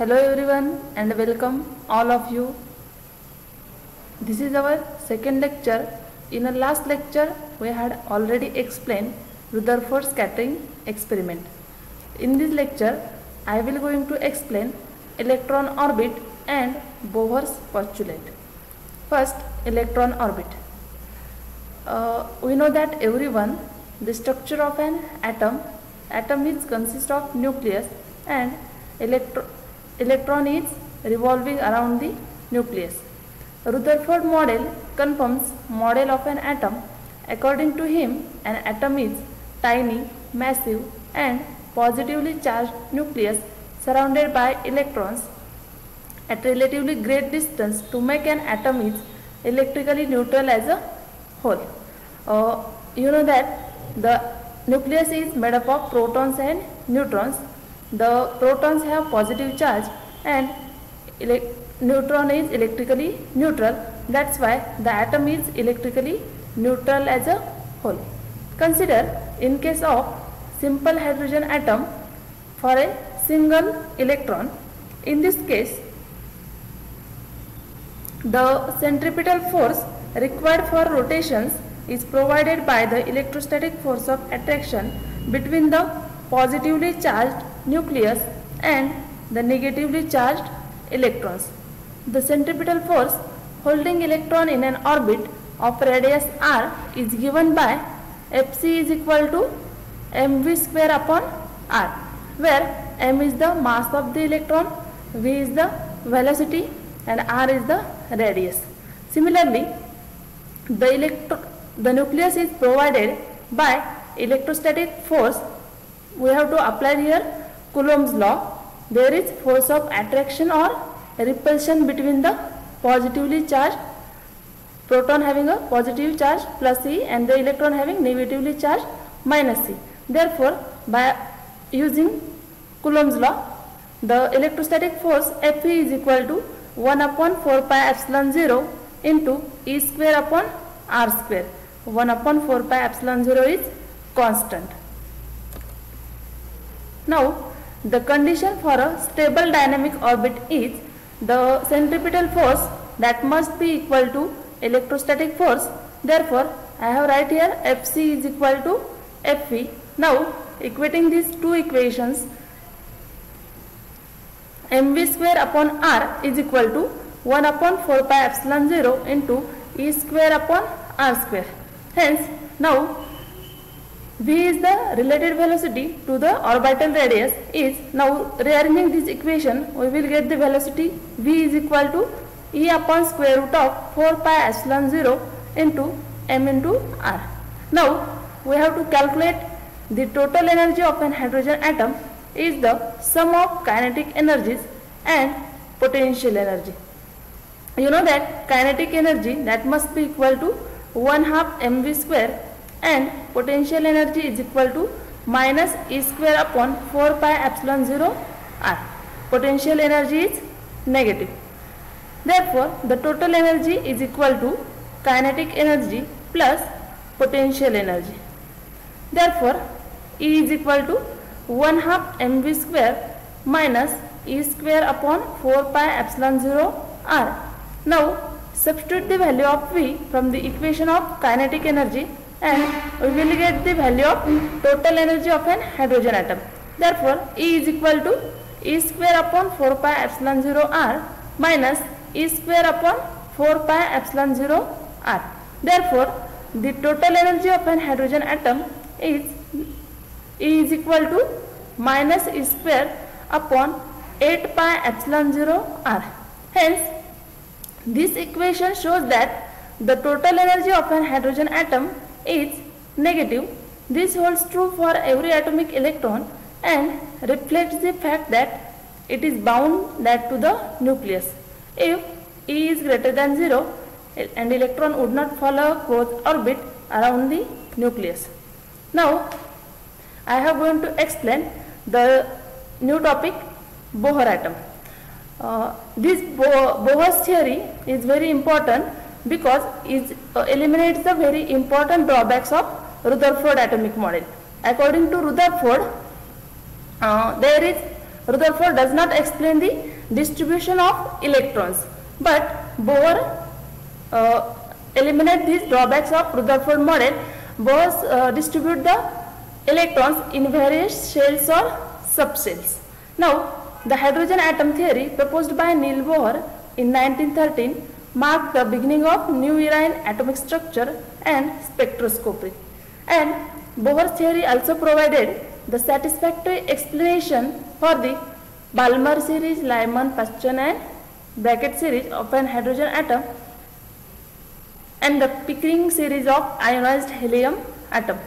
Hello everyone and welcome all of you. This is our second lecture. In the last lecture we had already explained Rutherford scattering experiment. In this lecture I will going to explain electron orbit and Bohr's postulate. First, electron orbit. We know that everyone the structure of an atom is consist of nucleus and electron is revolving around the nucleus. Rutherford model confirms model of an atom. According to him, an atom is tiny, massive and positively charged nucleus surrounded by electrons at relatively great distance. To make an atom is electrically neutral as a whole. You know that the nucleus is made up of protons and neutrons. The protons have positive charge and neutron is electrically neutral. That's why the atom is electrically neutral as a whole. Consider in case of simple hydrogen atom for a single electron. In this case, the centripetal force required for rotations is provided by the electrostatic force of attraction between the positively charged nucleus and the negatively charged electrons. The centripetal force holding electron in an orbit of radius r is given by Fc is equal to mv square upon r, where m is the mass of the electron, v is the velocity and r is the radius. Similarly, the nucleus is provided by electrostatic force. We have to apply here Coulomb's law. There is force of attraction or repulsion between the positively charged proton having a positive charge plus C and the electron having negatively charged minus C. Therefore, by using Coulomb's law, the electrostatic force Fe is equal to 1 upon 4 pi epsilon 0 into E square upon R square. 1 upon 4 pi epsilon 0 is constant. Now, the condition for a stable dynamic orbit is the centripetal force that must be equal to electrostatic force. Therefore, I have write here Fc is equal to Fe. Now, equating these two equations, mv square upon r is equal to 1 upon 4 pi epsilon 0 into E square upon r square. Hence, now v is the related velocity to the orbital radius is. Now rearranging this equation, we will get the velocity v is equal to E upon square root of 4 pi epsilon 0 into m into r. Now we have to calculate the total energy of an hydrogen atom is the sum of kinetic energies and potential energy. You know that kinetic energy that must be equal to 1/2 mv square and potential energy is equal to minus E square upon 4 pi epsilon 0 r. Potential energy is negative. Therefore, the total energy is equal to kinetic energy plus potential energy. Therefore, E is equal to 1/2 mv square minus E square upon 4 pi epsilon 0 r. Now, substitute the value of V from the equation of kinetic energy and we will get the value of total energy of an hydrogen atom. Therefore, E is equal to E square upon 4 pi epsilon 0 r minus E square upon 4 pi epsilon 0 r. Therefore, the total energy of an hydrogen atom is E is equal to minus E square upon 8 pi epsilon 0 r. Hence, this equation shows that the total energy of an hydrogen atom is negative. This holds true for every atomic electron and reflects the fact that it is bound that to the nucleus. If E is greater than 0, an electron would not follow a closed orbit around the nucleus. Now, I have going to explain the new topic, Bohr atom. This Bohr's theory is very important because it eliminates the very important drawbacks of Rutherford atomic model. According to Rutherford, there is Rutherford does not explain the distribution of electrons, but Bohr eliminate these drawbacks of Rutherford model. Bohr distribute the electrons in various shells or subshells. Now, the hydrogen atom theory proposed by Niels Bohr in 1913 marked the beginning of new era in atomic structure and spectroscopy. And Bohr's theory also provided the satisfactory explanation for the Balmer series, Lyman, Paschen and Brackett series of an hydrogen atom and the Pickering series of ionized helium atom.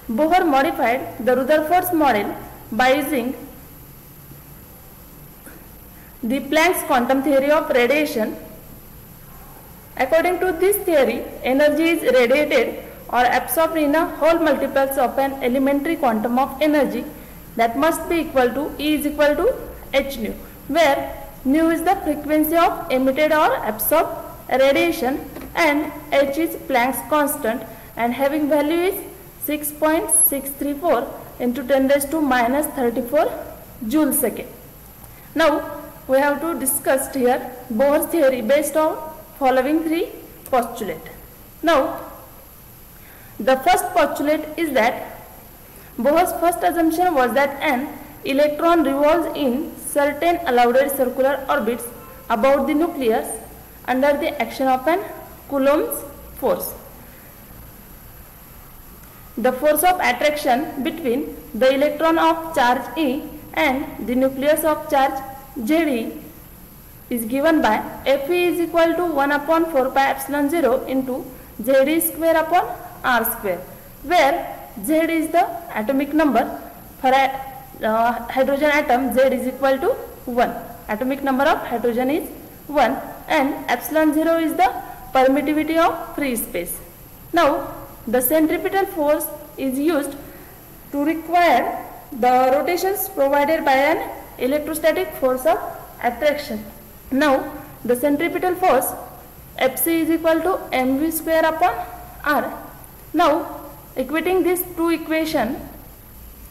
Bohr modified the Rutherford's model by using the Planck's quantum theory of radiation. According to this theory, energy is radiated or absorbed in a whole multiples of an elementary quantum of energy that must be equal to E is equal to h nu, where nu is the frequency of emitted or absorbed radiation and h is Planck's constant and having value is 6.634 into 10 raised to minus 34 joule second. Now we have to discuss here Bohr's theory based on following three postulates. Now the first postulate is that Bohr's first assumption was that an electron revolves in certain allowed circular orbits about the nucleus under the action of an Coulomb's force. The force of attraction between the electron of charge E and the nucleus of charge ZE is given by Fe is equal to 1 upon 4 pi epsilon 0 into ZE square upon R square, where Z is the atomic number. For a hydrogen atom, Z is equal to 1. Atomic number of hydrogen is 1 and epsilon 0 is the permittivity of free space. Now, the centripetal force is used to require the rotations provided by an electrostatic force of attraction. Now, the centripetal force Fc is equal to mv square upon r. Now, equating these two equations,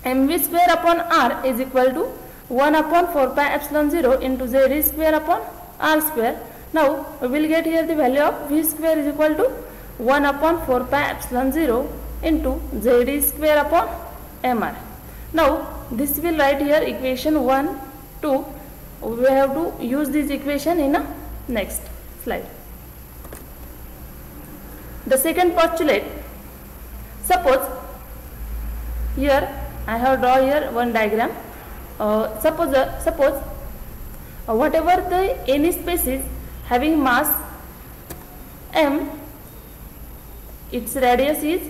mv square upon r is equal to 1 upon 4 pi epsilon 0 into z square upon r square. Now, we will get here the value of v square is equal to 1 upon 4 pi epsilon 0 into z square upon mr. Now, this will write here equation 1, 2. We have to use this equation in a next slide. The second postulate, suppose here I have drawn here one diagram. Suppose whatever the any species having mass m, its radius is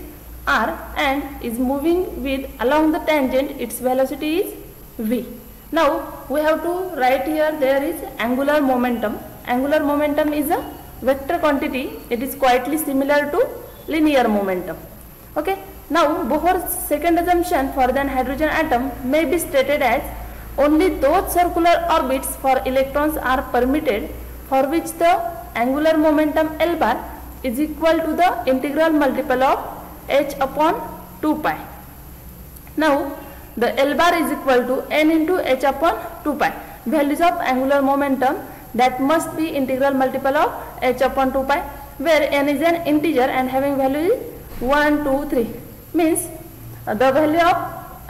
r and is moving with along the tangent, its velocity is v. Now we have to write here there is angular momentum. Angular momentum is a vector quantity. It is quietly similar to linear momentum. Okay. Now Bohr's second assumption for the hydrogen atom may be stated as only those circular orbits for electrons are permitted for which the angular momentum L bar is equal to the integral multiple of h upon 2 pi. Now the L bar is equal to n into h upon 2 pi. Values of angular momentum that must be integral multiple of h upon 2 pi, where n is an integer and having value is 1, 2, 3. Means the value of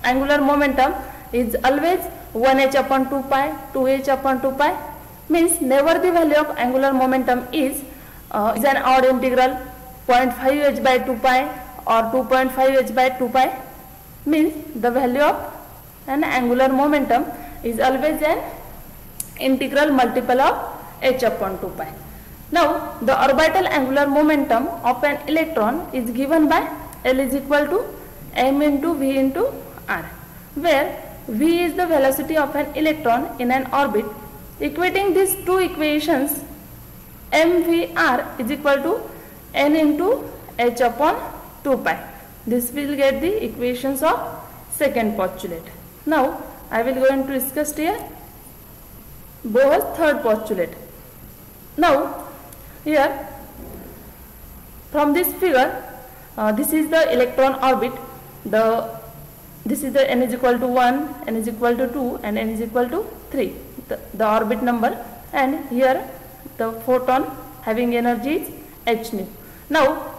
angular momentum is always 1h upon 2 pi, 2h upon 2 pi. Means never the value of angular momentum is an odd integral 0.5h by 2 pi or 2.5h by 2 pi. Means the value of an angular momentum is always an integral multiple of h upon 2 pi. Now the orbital angular momentum of an electron is given by L is equal to m into v into r, where v is the velocity of an electron in an orbit. Equating these two equations, mvr is equal to n into h upon 2 pi. This will get the equations of second postulate. Now I will go into discuss here Bohr's third postulate. Now here from this figure, this is the electron orbit. This is the n is equal to 1, n is equal to 2 and n is equal to 3, the orbit number, and here the photon having energy is h nu. Now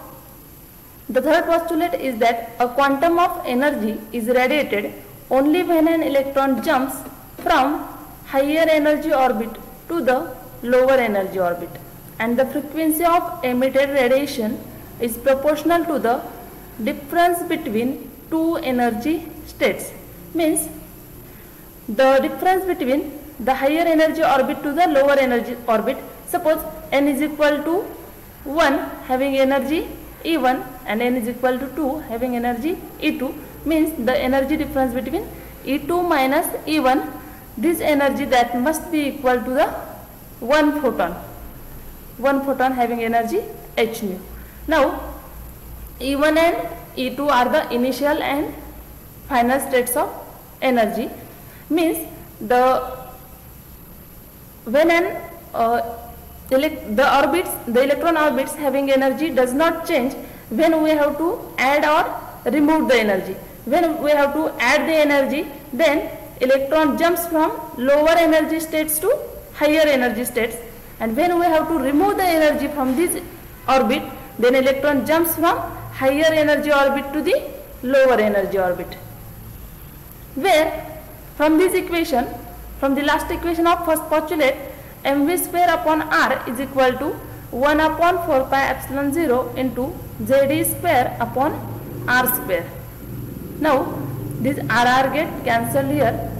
the third postulate is that a quantum of energy is radiated only when an electron jumps from higher energy orbit to the lower energy orbit, and the frequency of emitted radiation is proportional to the difference between two energy states. Means the difference between the higher energy orbit to the lower energy orbit. Suppose n is equal to 1 having energy E1 and n is equal to 2 having energy E2, means the energy difference between E2 minus E1, this energy that must be equal to the one photon having energy h nu. Now E1 and E2 are the initial and final states of energy, means when the electron orbits having energy does not change when we have to add or remove the energy. When we have to add the energy, then electron jumps from lower energy states to higher energy states, and when we have to remove the energy from this orbit, then electron jumps from higher energy orbit to the lower energy orbit. Where from this equation, from the last equation of first postulate, mv square upon r is equal to 1 upon 4 pi epsilon 0 into Zd square upon r square. Now this rr get cancelled here.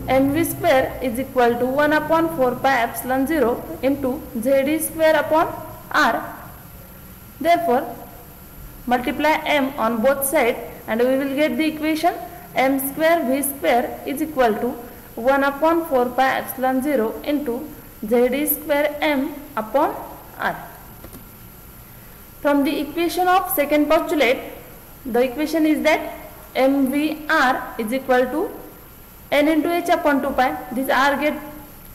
Mv square is equal to 1 upon 4 pi epsilon 0 into Zd square upon r. Therefore multiply m on both sides and we will get the equation m square v square is equal to 1 upon 4 pi epsilon 0 into Zd square m upon r. From the equation of second postulate, the equation is that mvr is equal to n into h upon 2 pi. This r get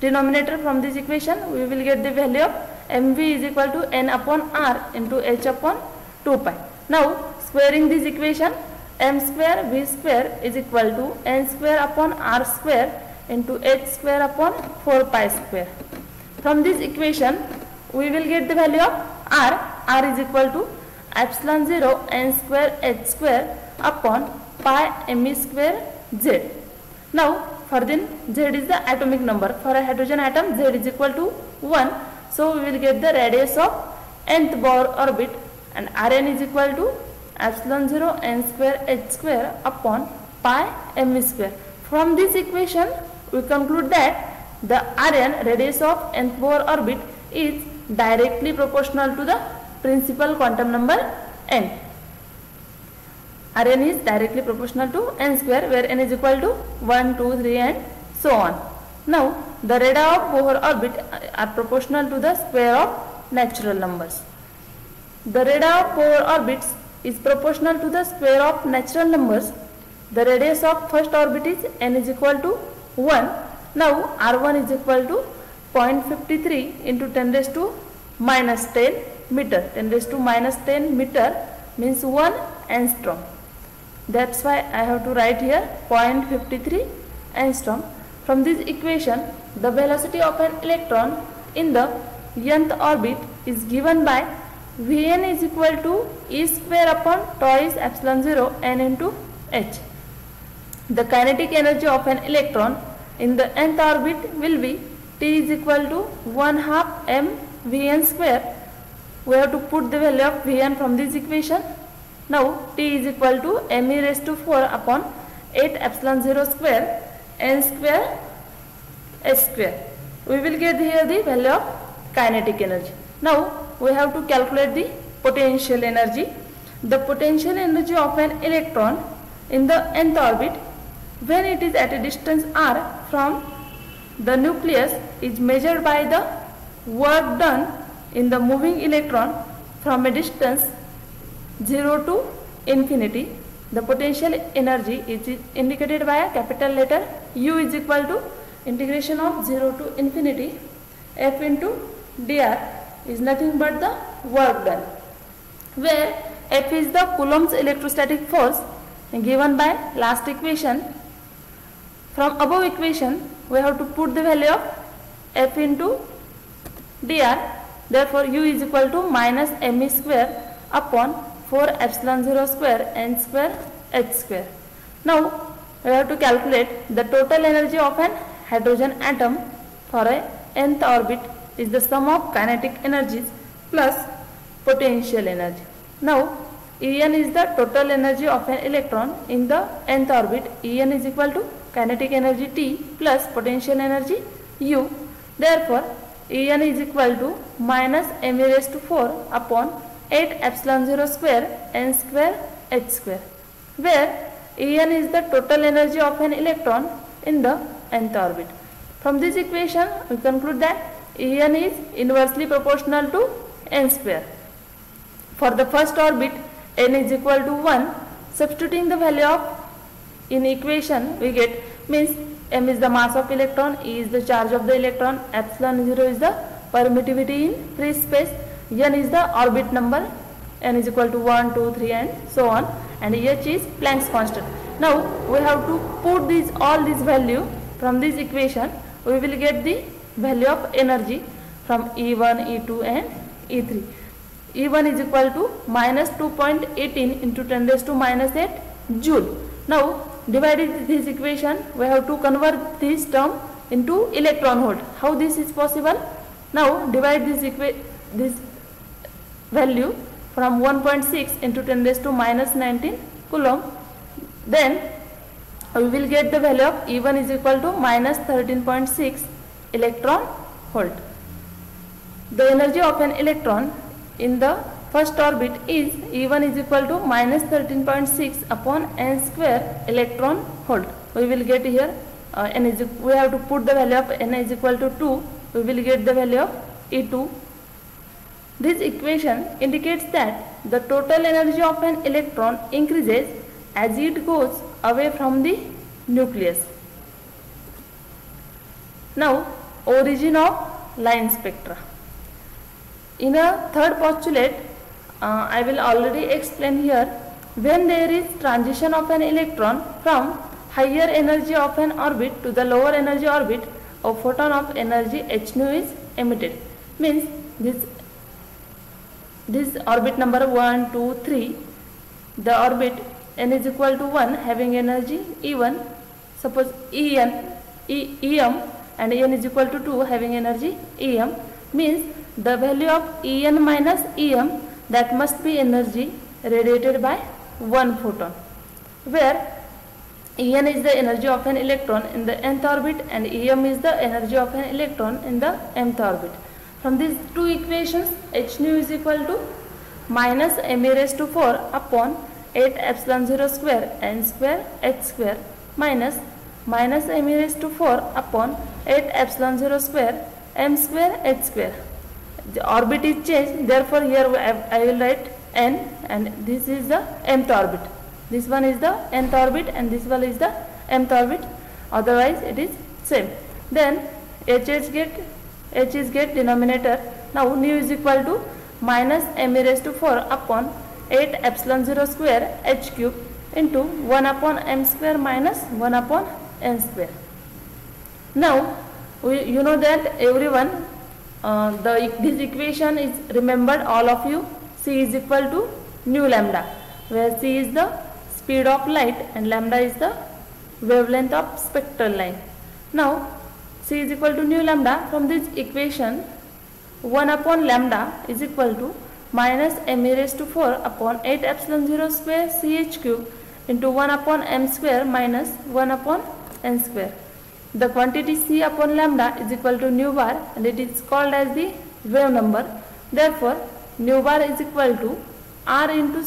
denominator from this equation. We will get the value of mv is equal to n upon r into h upon 2 pi. Now squaring this equation, m square v square is equal to n square upon r square into h square upon 4 pi square. From this equation we will get the value of r. R is equal to epsilon 0 n square h square upon pi m square z. Now further z is the atomic number. For a hydrogen atom z is equal to 1. So we will get the radius of nth Bohr orbit, and Rn is equal to epsilon 0 n square h square upon pi m square. From this equation we conclude that the Rn, radius of nth Bohr orbit, is directly proportional to the principal quantum number n. Rn is directly proportional to n square, where n is equal to 1, 2, 3 and so on. Now the radii of Bohr orbit are proportional to the square of natural numbers. The radii of Bohr orbits is proportional to the square of natural numbers. The radius of first orbit is n is equal to 1. Now R1 is equal to 0.53 into 10 raised to minus 10 meter. 10 raised to minus 10 meter means 1 angstrom. That's why I have to write here 0.53 angstrom. From this equation, the velocity of an electron in the nth orbit is given by Vn is equal to E square upon twice epsilon 0 n into h. The kinetic energy of an electron in the nth orbit will be T is equal to 1/2 m Vn square. We have to put the value of Vn from this equation. Now T is equal to m e raised to 4 upon 8 epsilon 0 square n square h square. We will get here the value of kinetic energy. Now we have to calculate the potential energy. The potential energy of an electron in the nth orbit when it is at a distance r from the nucleus is measured by the work done in the moving electron from a distance 0 to infinity. The potential energy is indicated by a capital letter U is equal to integration of 0 to infinity F into dr is nothing but the work done, where F is the Coulomb's electrostatic force given by last equation. From above equation we have to put the value of F into dr. Therefore u is equal to minus me square upon 4 epsilon 0 square n square h square. Now we have to calculate the total energy of an hydrogen atom for a nth orbit is the sum of kinetic energies plus potential energy. Now En is the total energy of an electron in the nth orbit. En is equal to kinetic energy T plus potential energy U. Therefore En is equal to minus me raised to 4 upon 8 epsilon 0 square n square h square, where En is the total energy of an electron in the nth orbit. From this equation we conclude that En is inversely proportional to n square. For the first orbit n is equal to 1. Substituting the value of in equation we get means m is the mass of electron, E is the charge of the electron, epsilon 0 is the permittivity in free space, n is the orbit number, n is equal to 1, 2, 3 and so on, and h is Planck's constant. Now we have to put all these value from this equation. We will get the value of energy from E1, E2 and E3. E1 is equal to minus 2.18 into 10 raised to minus 8 joule. Now divided this equation, we have to convert this term into electron volt. How this is possible? Now divide this value from 1.6 into 10 raised to minus 19 coulomb. Then we will get the value of E1 is equal to minus 13.6 electron volt. The energy of an electron in the first orbit is E1 is equal to minus 13.6 upon n square electron volt. We will get here we have to put the value of n is equal to 2. We will get the value of E2. This equation indicates that the total energy of an electron increases as it goes away from the nucleus. Now origin of line spectra. In a third postulate, I will already explain here, when there is transition of an electron from higher energy of an orbit to the lower energy orbit, a photon of energy h nu is emitted. Means this orbit number 1, 2, 3, the orbit n is equal to 1 having energy E1, suppose Em and n is equal to 2 having energy Em, means the value of En minus Em, that must be energy radiated by one photon, where En is the energy of an electron in the nth orbit and Em is the energy of an electron in the mth orbit. From these two equations, h nu is equal to minus me raised to 4 upon 8 epsilon 0 square n square h square minus me raised to 4 upon 8 epsilon 0 square m square h square. The orbit is changed, therefore here I will write n, and this is the mth orbit. This one is the nth orbit and this one is the mth orbit, otherwise it is same. Then h is get denominator. Now nu is equal to minus me raised to 4 upon 8 epsilon 0 square h cube into 1 upon m square minus 1 upon n square. Now you know that everyone this equation is remembered, all of you. C is equal to nu lambda, where C is the speed of light and lambda is the wavelength of spectral line. Now C is equal to nu lambda. From this equation, 1 upon lambda is equal to minus me raised to 4 upon 8 epsilon 0 square ch cube into 1 upon m square minus 1 upon n square. The quantity C upon lambda is equal to nu bar and it is called as the wave number. Therefore, nu bar is equal to R into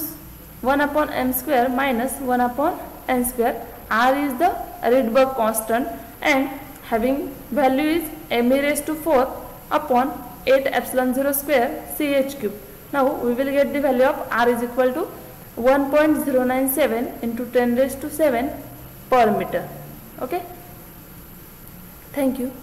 1 upon m square minus 1 upon n square. R is the Rydberg constant and having value is me raised to 4 upon 8 epsilon 0 square ch cube. Now we will get the value of R is equal to 1.097 into 10 raised to 7 per meter. Okay. Thank you.